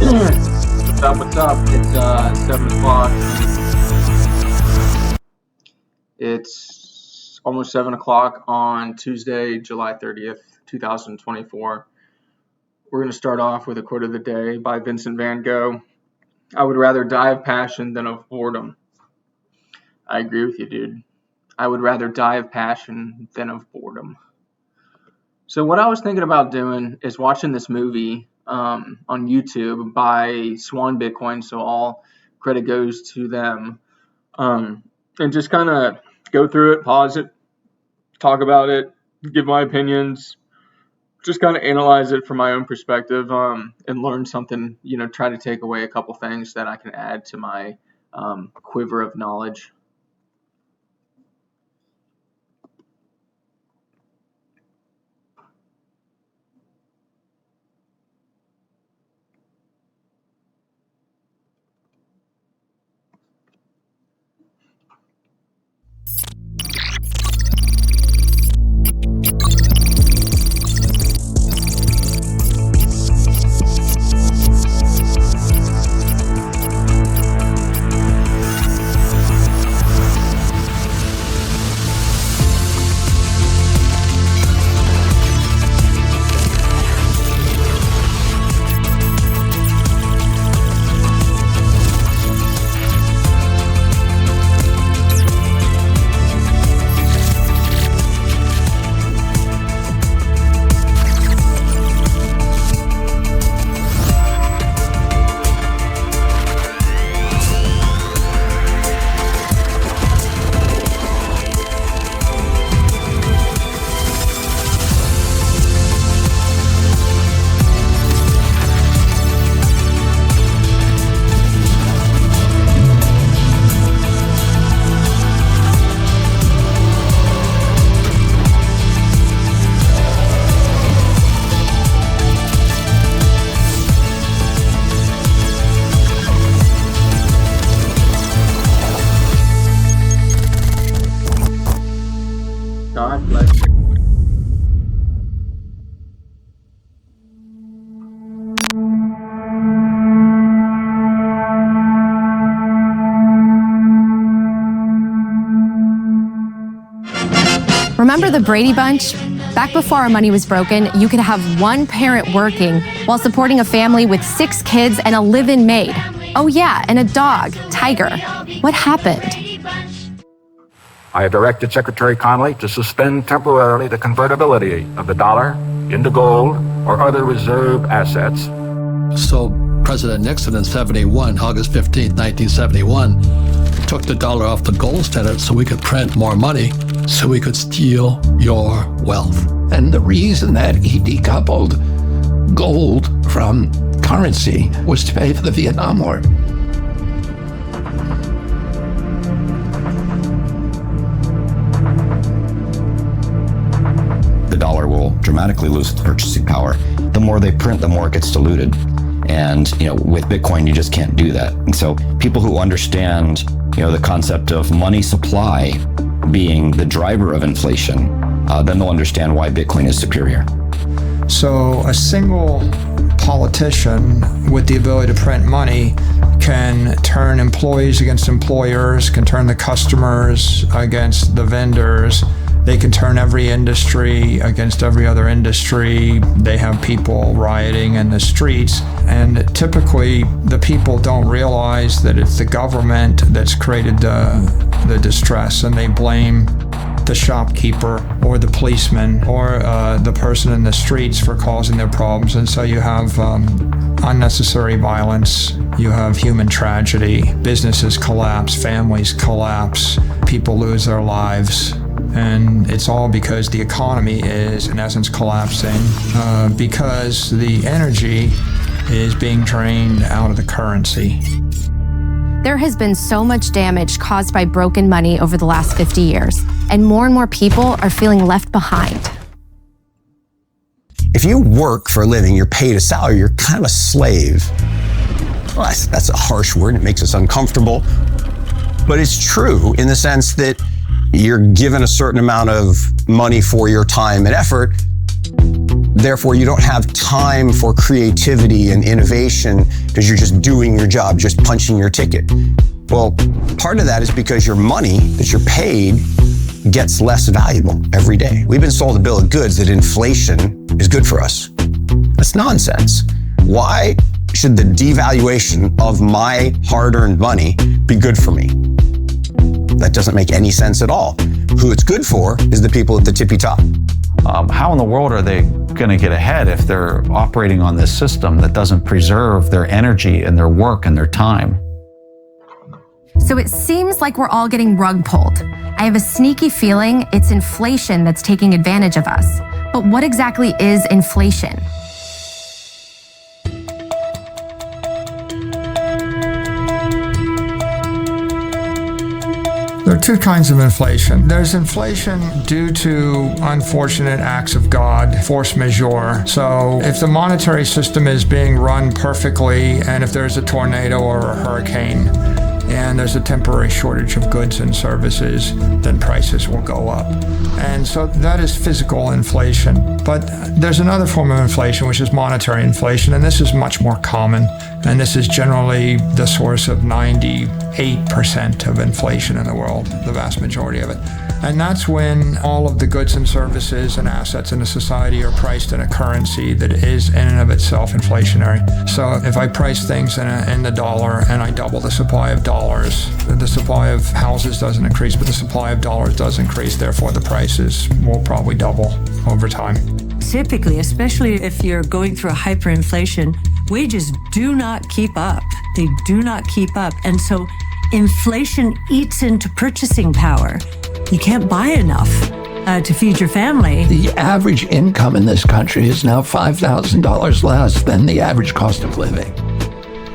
What's up? What's up? It's 7 o'clock. It's almost 7 o'clock on Tuesday, July 30th, 2024. We're going to start off with a quote of the day by Vincent van Gogh. I would rather die of passion than of boredom. I agree with you, dude. I would rather die of passion than of boredom. So what I was thinking about doing is watching this movie on YouTube by Swan Bitcoin, so all credit goes to them, and just kind of go through it, pause it, talk about it, give my opinions, just kind of analyze it from my own perspective, and learn something, try to take away a couple things that I can add to my quiver of knowledge. God bless you. Remember the Brady Bunch? Back before our money was broken, you could have one parent working while supporting a family with 6 kids and a live-in maid. Oh yeah, and a dog, Tiger. What happened? I have directed Secretary Connally to suspend temporarily the convertibility of the dollar into gold or other reserve assets. So President Nixon in August 15, 1971, took the dollar off the gold standard so we could print more money, so we could steal your wealth. And the reason that he decoupled gold from currency was to pay for the Vietnam War. The dollar will dramatically lose its purchasing power. The more they print, the more it gets diluted. And, with Bitcoin, you just can't do that. And so people who understand, the concept of money supply being the driver of inflation, then they'll understand why Bitcoin is superior. So a single politician with the ability to print money can turn employees against employers, can turn the customers against the vendors. They can turn every industry against every other industry. They have people rioting in the streets. And typically, the people don't realize that it's the government that's created the distress, and they blame the shopkeeper or the policeman or the person in the streets for causing their problems. And so you have unnecessary violence, you have human tragedy, businesses collapse, families collapse, people lose their lives. And it's all because the economy is, in essence, collapsing because the energy is being drained out of the currency. There has been so much damage caused by broken money over the last 50 years, and more people are feeling left behind. If you work for a living, you're paid a salary, you're kind of a slave. Well, that's a harsh word, it makes us uncomfortable. But it's true in the sense that you're given a certain amount of money for your time and effort. Therefore, you don't have time for creativity and innovation because you're just doing your job, just punching your ticket. Well, part of that is because your money that you're paid gets less valuable every day. We've been sold a bill of goods that inflation is good for us. That's nonsense. Why should the devaluation of my hard-earned money be good for me? That doesn't make any sense at all. Who it's good for is the people at the tippy top. How in the world are they going to get ahead if they're operating on this system that doesn't preserve their energy and their work and their time? So it seems like we're all getting rug pulled. I have a sneaky feeling it's inflation that's taking advantage of us. But what exactly is inflation? There are two kinds of inflation. There's inflation due to unfortunate acts of God, force majeure. So if the monetary system is being run perfectly, and if there's a tornado or a hurricane, and there's a temporary shortage of goods and services, then prices will go up. And so that is physical inflation. But there's another form of inflation, which is monetary inflation, and this is much more common. And this is generally the source of 98% of inflation in the world, the vast majority of it. And that's when all of the goods and services and assets in a society are priced in a currency that is in and of itself inflationary. So if I price things in the dollar and I double the supply of dollars, the supply of houses doesn't increase, but the supply of dollars does increase. Therefore, the prices will probably double over time. Typically, especially if you're going through a hyperinflation, wages do not keep up. They do not keep up. And so inflation eats into purchasing power. You can't buy enough to feed your family. The average income in this country is now $5,000 less than the average cost of living.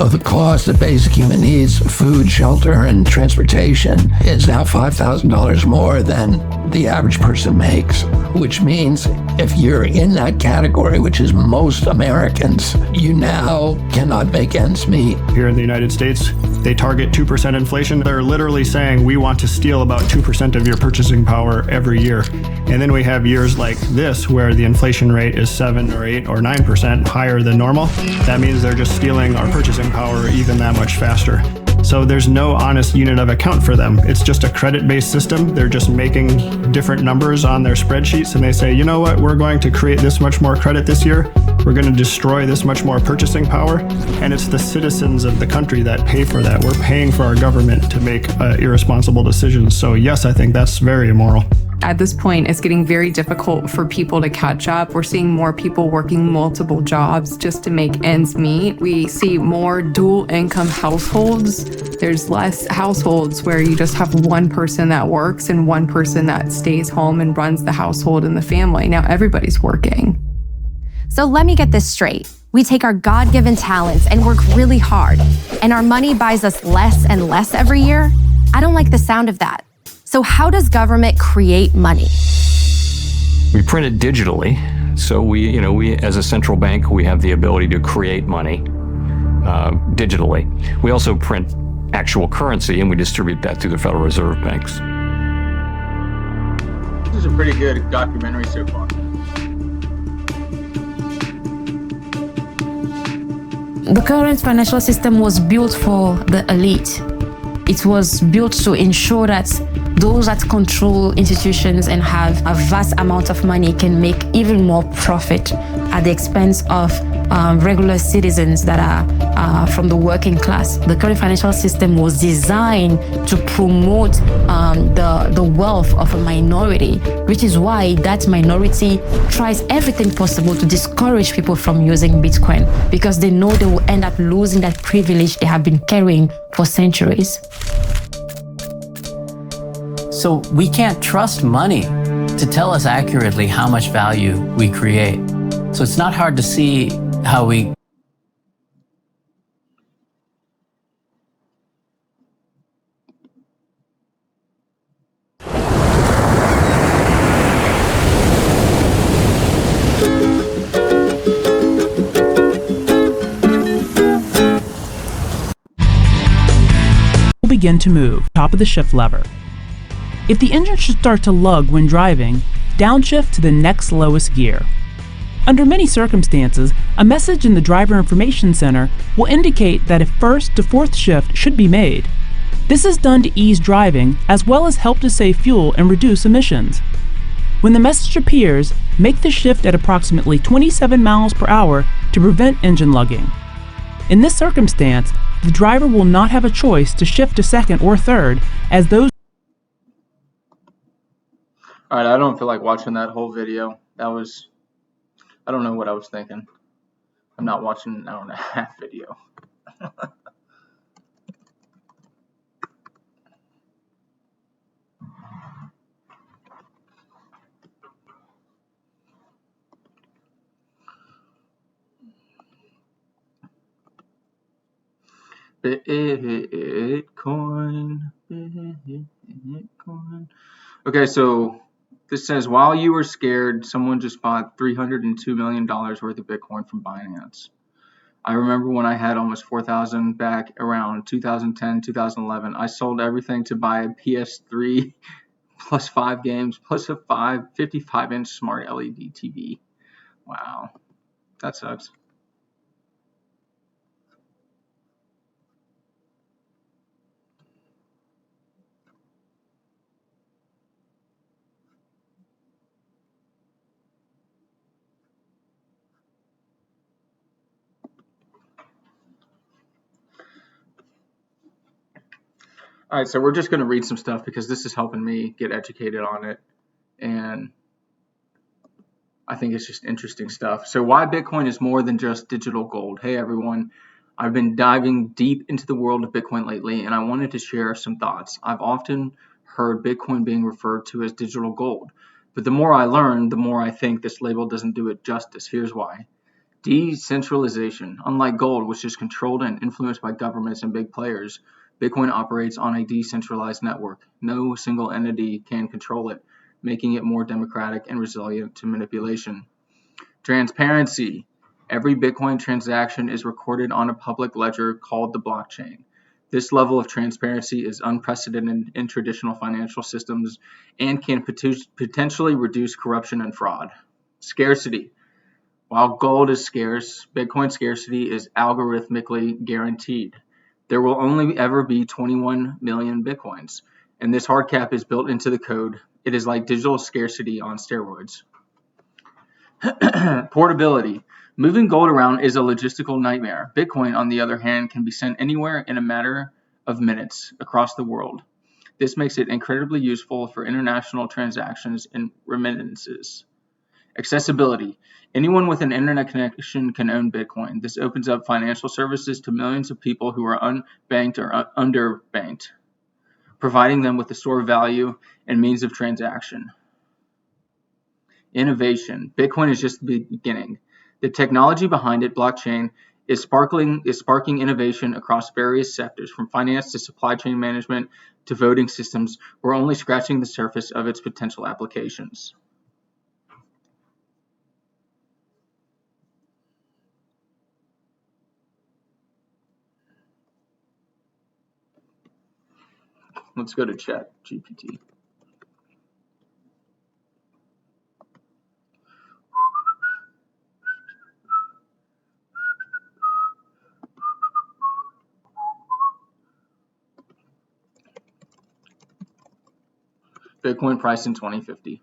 Of the cost of basic human needs, food, shelter, and transportation is now $5,000 more than the average person makes, which means if you're in that category, which is most Americans, you now cannot make ends meet. Here in the United States, they target 2% inflation. They're literally saying we want to steal about 2% of your purchasing power every year. And then we have years like this where the inflation rate is 7 or 8 or 9% higher than normal. That means they're just stealing our purchasing power even that much faster. So there's no honest unit of account for them. It's just a credit-based system. They're just making different numbers on their spreadsheets and they say, you know what, we're going to create this much more credit this year. We're going to destroy this much more purchasing power. And it's the citizens of the country that pay for that. We're paying for our government to make irresponsible decisions. So yes, I think that's very immoral. At this point, it's getting very difficult for people to catch up. We're seeing more people working multiple jobs just to make ends meet. We see more dual income households. There's less households where you just have one person that works and one person that stays home and runs the household and the family. Now everybody's working. So let me get this straight. We take our God-given talents and work really hard, and our money buys us less and less every year? I don't like the sound of that. So how does government create money? We print it digitally. So we as a central bank, we have the ability to create money digitally. We also print actual currency and we distribute that through the Federal Reserve banks. This is a pretty good documentary so far. The current financial system was built for the elite. It was built to ensure that those that control institutions and have a vast amount of money can make even more profit at the expense of regular citizens that are from the working class. The current financial system was designed to promote the wealth of a minority, which is why that minority tries everything possible to discourage people from using Bitcoin, because they know they will end up losing that privilege they have been carrying for centuries. So we can't trust money to tell us accurately how much value we create. So it's not hard to see how we begin to move, top of the shift lever. If the engine should start to lug when driving, downshift to the next lowest gear. Under many circumstances, a message in the Driver Information Center will indicate that a first to fourth shift should be made. This is done to ease driving as well as help to save fuel and reduce emissions. When the message appears, make the shift at approximately 27 miles per hour to prevent engine lugging. In this circumstance, the driver will not have a choice to shift to second or third, as those... Alright, I don't feel like watching that whole video. I don't know what I was thinking. I'm not watching an hour and a half video. Bitcoin. Okay, so this says, while you were scared, someone just bought $302 million worth of Bitcoin from Binance. I remember when I had almost 4,000 back around 2010, 2011. I sold everything to buy a PS3 plus 5 games plus a 55-inch smart LED TV. Wow, that sucks. All right, so we're just going to read some stuff because this is helping me get educated on it, and I think it's just interesting stuff. So why Bitcoin is more than just digital gold. Hey, everyone. I've been diving deep into the world of Bitcoin lately, and I wanted to share some thoughts. I've often heard Bitcoin being referred to as digital gold, but the more I learn, the more I think this label doesn't do it justice. Here's why. Decentralization. Unlike gold, which is controlled and influenced by governments and big players, Bitcoin operates on a decentralized network. No single entity can control it, making it more democratic and resilient to manipulation. Transparency. Every Bitcoin transaction is recorded on a public ledger called the blockchain. This level of transparency is unprecedented in traditional financial systems and can potentially reduce corruption and fraud. Scarcity. While gold is scarce, Bitcoin scarcity is algorithmically guaranteed. There will only ever be 21 million Bitcoins, and this hard cap is built into the code. It is like digital scarcity on steroids. Portability. Moving gold around is a logistical nightmare. Bitcoin, on the other hand, can be sent anywhere in a matter of minutes across the world. This makes it incredibly useful for international transactions and remittances. Accessibility. Anyone with an internet connection can own Bitcoin. This opens up financial services to millions of people who are unbanked or underbanked, providing them with the store of value and means of transaction. Innovation. Bitcoin is just the beginning. The technology behind it, blockchain, is sparking innovation across various sectors, from finance to supply chain management to voting systems. We're only scratching the surface of its potential applications. Let's go to Chat GPT. Bitcoin price in 2050.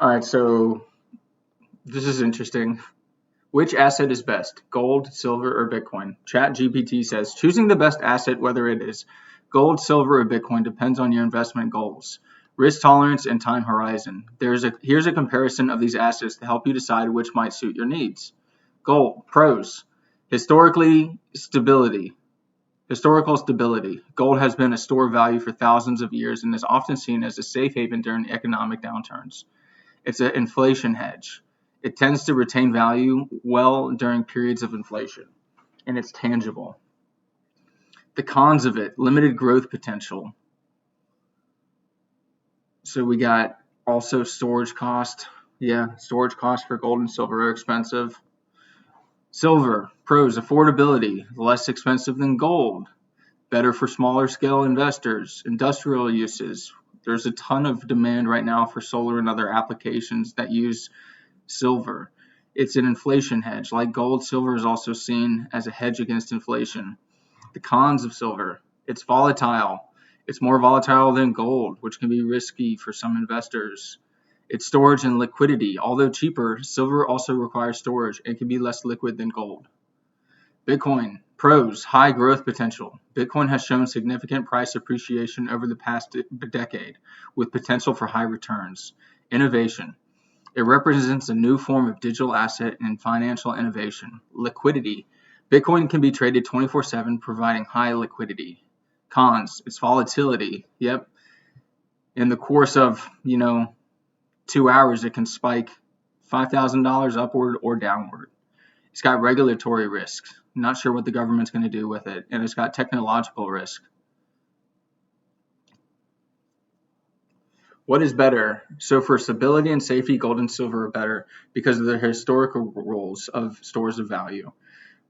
All right, so this is interesting. Which asset is best, gold, silver, or Bitcoin? ChatGPT says, choosing the best asset, whether it is gold, silver, or Bitcoin, depends on your investment goals, risk tolerance, and time horizon. Here's a comparison of these assets to help you decide which might suit your needs. Gold. Pros. Historical stability. Gold has been a store of value for thousands of years and is often seen as a safe haven during economic downturns. It's an inflation hedge. It tends to retain value well during periods of inflation, and it's tangible. The cons of it: limited growth potential. So we got also storage cost. Yeah, storage costs for gold and silver are expensive. Silver, pros, affordability, less expensive than gold, better for smaller scale investors, industrial uses. There's a ton of demand right now for solar and other applications that use silver. It's an inflation hedge. Like gold, silver is also seen as a hedge against inflation. The cons of silver: it's volatile. It's more volatile than gold, which can be risky for some investors. Its storage and liquidity: although cheaper, silver also requires storage and can be less liquid than gold. Bitcoin, pros, high growth potential. Bitcoin has shown significant price appreciation over the past decade, with potential for high returns. Innovation, it represents a new form of digital asset and financial innovation. Liquidity, Bitcoin can be traded 24/7, providing high liquidity. Cons, its volatility. Yep. In the course of, 2 hours, it can spike $5,000 upward or downward. It's got regulatory risks. Not sure what the government's going to do with it. And it's got technological risk. What is better? So for stability and safety, gold and silver are better because of their historical roles of stores of value.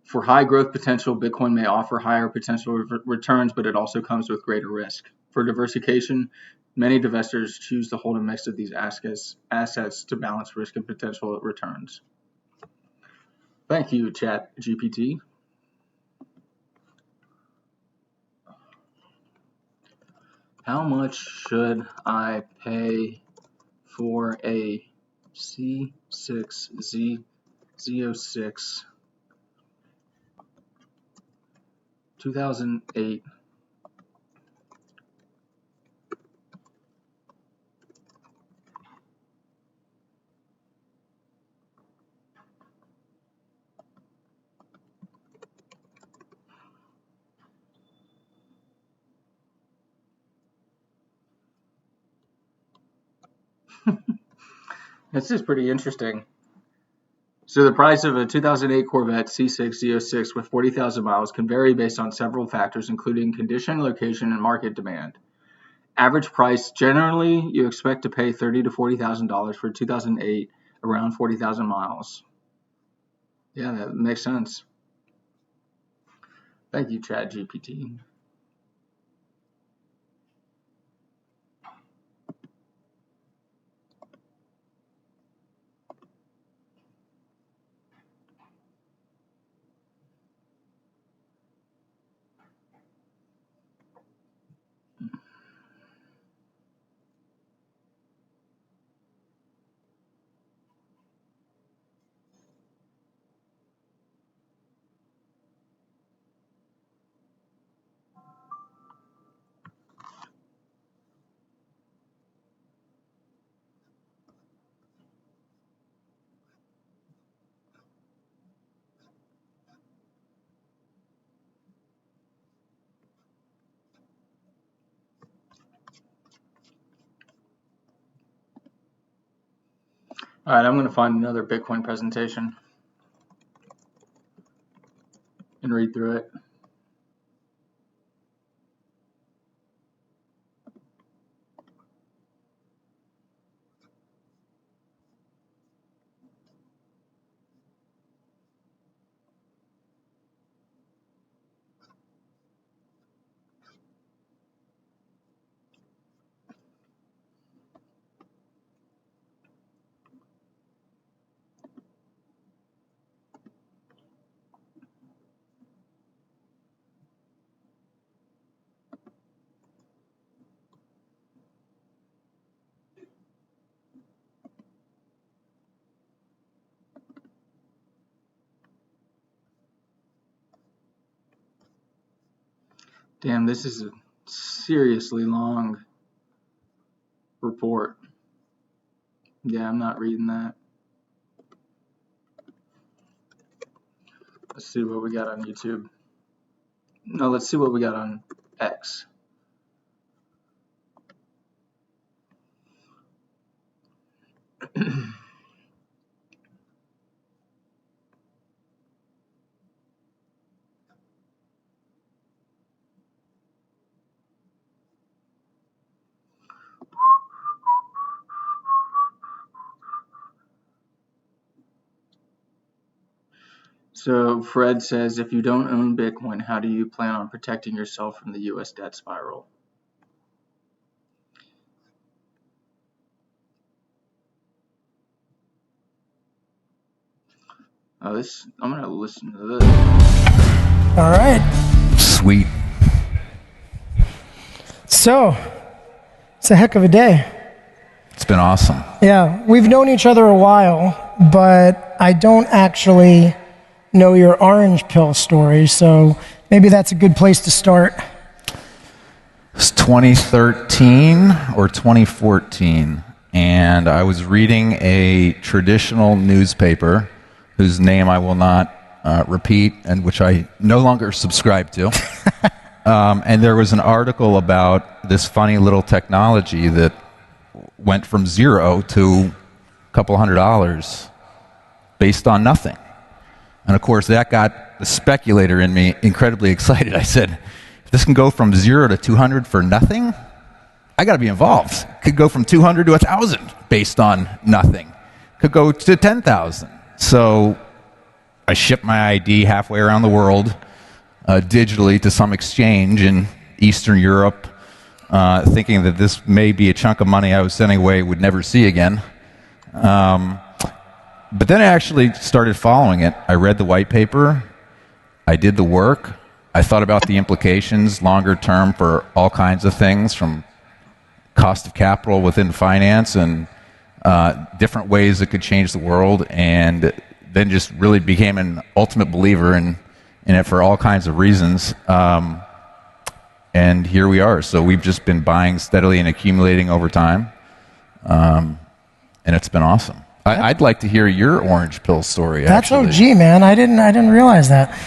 For high growth potential, Bitcoin may offer higher potential returns, but it also comes with greater risk. For diversification, many investors choose to hold a mix of these assets to balance risk and potential returns. Thank you, ChatGPT. How much should I pay for a C6Z06 2008 This is pretty interesting. So the price of a 2008 Corvette C6 Z06 with 40,000 miles can vary based on several factors, including condition, location, and market demand. Average price: generally, you expect to pay $30,000 to $40,000 for 2008, around 40,000 miles. Yeah, that makes sense. Thank you, ChatGPT. All right, I'm going to find another Bitcoin presentation and read through it. Damn, this is a seriously long report. Yeah, I'm not reading that. Let's see what we got on YouTube. No, let's see what we got on X. So Fred says, if you don't own Bitcoin, how do you plan on protecting yourself from the U.S. debt spiral? I'm going to listen to this. All right. Sweet. So, it's a heck of a day. It's been awesome. Yeah, we've known each other a while, but I don't actually know your orange pill story, so maybe that's a good place to start. It's 2013 or 2014, and I was reading a traditional newspaper whose name I will not repeat and which I no longer subscribe to. And there was an article about this funny little technology that went from zero to a couple $100 based on nothing. And of course, that got the speculator in me incredibly excited. I said, if this can go from 0 to 200 for nothing, I got to be involved. Could go from 200 to 1,000 based on nothing. Could go to 10,000. So I shipped my ID halfway around the world digitally to some exchange in Eastern Europe, thinking that this may be a chunk of money I was sending away would never see again. But then I actually started following it. I read the white paper. I did the work. I thought about the implications longer term for all kinds of things, from cost of capital within finance and different ways it could change the world, and then just really became an ultimate believer in it for all kinds of reasons. And here we are. So we've just been buying steadily and accumulating over time. And it's been awesome. I'd like to hear your orange pill story. That's actually. OG, man. I didn't realize that.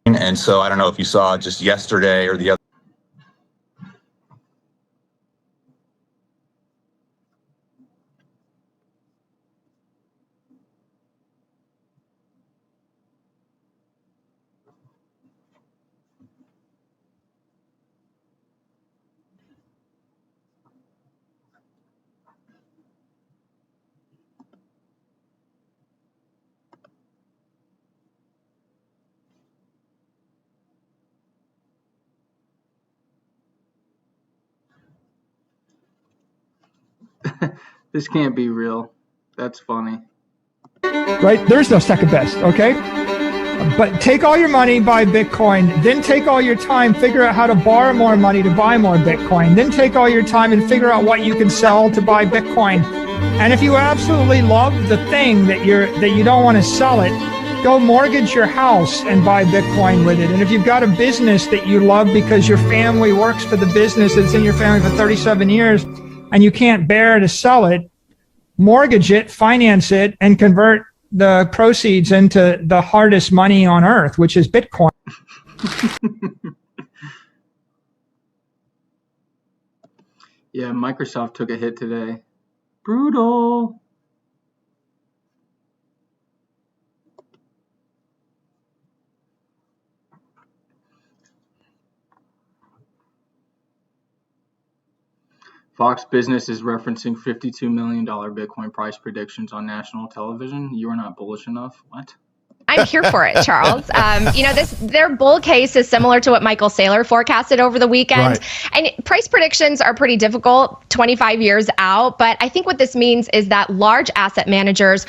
And so I don't know if you saw just yesterday or the other. This can't be real. That's funny. Right? There's no second best, okay? But take all your money, buy Bitcoin, then take all your time, figure out how to borrow more money to buy more Bitcoin, then take all your time and figure out what you can sell to buy Bitcoin. And if you absolutely love the thing that you don't want to sell it, go mortgage your house and buy Bitcoin with it. And if you've got a business that you love because your family works for the business that's in your family for 37 years and you can't bear to sell it, mortgage it, finance it, and convert the proceeds into the hardest money on earth, which is Bitcoin. Yeah, Microsoft took a hit today. Brutal. Fox Business is referencing $52 million Bitcoin price predictions on national television. You are not bullish enough? What? I'm here for it, Charles. Their bull case is similar to what Michael Saylor forecasted over the weekend. Right. And price predictions are pretty difficult 25 years out. But I think what this means is that large asset managers